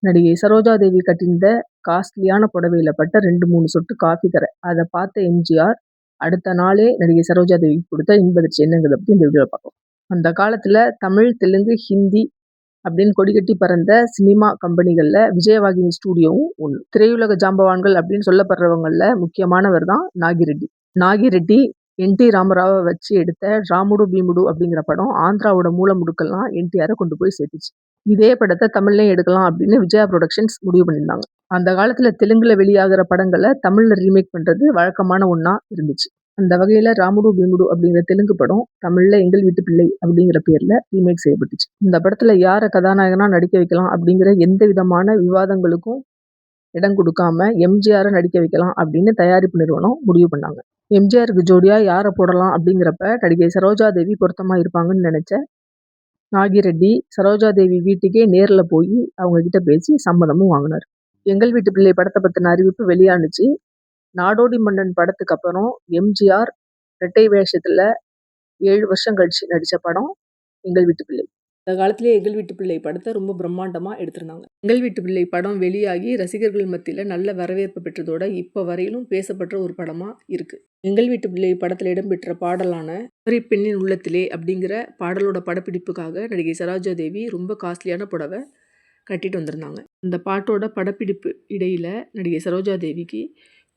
நடிகை சரோஜாதேவி கட்டியிருந்த காஸ்ட்லியான புடவையில பட்ட 2, 3 சொட்டு காஃபி கரை. அத பார்த்த எம்ஜிஆர், அடுத்த நாளே நடிகை சரோஜாதேவிக்கு குடுத்த இன்பதிர்ச்சி என்னங்கிறத பத்தி இந்த வீடியோல பார்க்கலாம். அந்த காலத்துல தமிழ், தெலுங்கு, ஹிந்தி அப்படின்னு கொடிகட்டி பறந்த சினிமா கம்பெனிகள்ல விஜயவாகினி ஸ்டூடியோவும் ஒண்ணு. திரையுலக ஜாம்பவான்கள் அப்படின்னு சொல்லப்படுறவங்கள்ல முக்கியமானவர் தான் நாகிரெட்டி. நாகிரெட்டி என்.டி. ராமராவ வச்சு எடுத்த ராமுடு பீமுடு அப்படிங்கிற படம் ஆந்திராவோட மூல முடுக்கெல்லாம் என்டிஆரை கொண்டு போய் சேர்த்துச்சு. இதே படத்தை தமிழ்லயும் எடுக்கலாம் அப்படின்னு விஜயா புரொடக்ஷன்ஸ் முடிவு பண்ணியிருந்தாங்க. அந்த காலத்துல தெலுங்குல வெளியாகிற படங்களை தமிழ்ல ரீமேக் பண்றது வழக்கமான ஒண்ணா இருந்துச்சு. அந்த வகையில ராமுடு பீமுடு அப்படிங்கிற தெலுங்கு படம் தமிழ்ல எங்கள் வீட்டு பிள்ளை அப்படிங்கிற பேர்ல ரீமேக் செய்யப்பட்டுச்சு. இந்த படத்துல யாரை கதாநாயகனா நடிக்க வைக்கலாம் அப்படிங்கிற எந்த விதமான விவாதங்களுக்கும் இடம் கொடுக்காம எம்ஜிஆரை நடிக்க வைக்கலாம் அப்படின்னு தயாரிப்பு நிறுவனம் முடிவு பண்ணாங்க. எம்ஜிஆருக்கு ஜோடியா யாரை போடலாம் அப்படிங்கிறப்ப நடிகை சரோஜாதேவி பொருத்தமா இருப்பாங்கன்னு நினைச்ச நாகிரெட்டி சரோஜாதேவி வீட்டுக்கே நேர்ல போய் அவங்க கிட்ட பேசி சம்மதமும் வாங்கினார். எங்கள் வீட்டு பிள்ளை படத்தை பத்தின அறிவிப்பு வெளியானுச்சு. நாடோடி மன்னன் படத்துக்கு அப்புறம் எம்ஜிஆர் இரட்டை வேஷத்துல 7 வருஷம் கழிச்சு நடிச்ச படம் எங்கள் வீட்டு பிள்ளை. அந்த காலத்திலேயே எங்கள் வீட்டு பிள்ளை படத்தை ரொம்ப பிரம்மாண்டமா எடுத்திருந்தாங்க. எங்கள் வீட்டு பிள்ளை படம் வெளியாகி ரசிகர்கள் மத்தியில நல்ல வரவேற்பு பெற்றதோட இப்ப வரையிலும் பேசப்பட்ட ஒரு படமா இருக்கு. எங்கள் வீட்டு பிள்ளை படத்துல இடம்பெற்ற பாடலான பெண்ணின் உள்ளத்திலே அப்படிங்கிற பாடலோட படப்பிடிப்புக்காக நடிகை சரோஜாதேவி ரொம்ப காஸ்ட்லியான புடவை கட்டிட்டு வந்திருந்தாங்க. அந்த பாட்டோட படப்பிடிப்பு இடையில நடிகை சரோஜாதேவிக்கு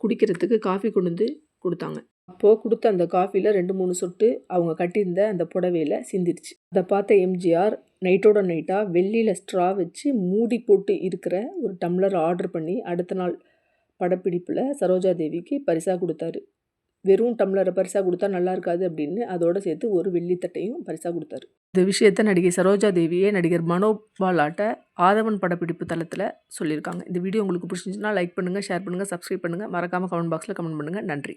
குடிக்கிறதுக்கு காஃபி கொண்டு வந்து கொடுத்தாங்க. அப்போது கொடுத்த அந்த காஃபியில் 2, 3 சொட்டு அவங்க கட்டியிருந்த அந்த புடவையில் சிந்திடுச்சு. அதை பார்த்த எம்ஜிஆர் நைட்டோட நைட்டாக வெள்ளியில் ஸ்ட்ரா வச்சு மூடி போட்டு இருக்கிற ஒரு டம்ளர் ஆர்டர் பண்ணி அடுத்த நாள் படப்பிடிப்பில் சரோஜாதேவிக்கு பரிசாக கொடுத்தாரு. வெறும் டம்ளரை பரிசாக கொடுத்தா நல்லா இருக்காது அப்படின்னு அதோட சேர்த்து ஒரு வெள்ளித்தட்டையும் பரிசாக கொடுத்தாரு. இந்த விஷயத்த நடிகை சரோஜாதேவியே நடிகர் மனோபாலாட்ட ஆதவன் படப்பிடிப்பு தளத்தில் சொல்லியிருக்காங்க. இந்த வீடியோ உங்களுக்கு பிடிச்சிருந்துச்சுன்னா லைக் பண்ணுங்கள், ஷேர் பண்ணுங்கள், சப்ஸ்கிரைப் பண்ணுங்கள், மறக்காமல் கமெண்ட் பாக்ஸில் கமெண்ட் பண்ணுங்கள். நன்றி.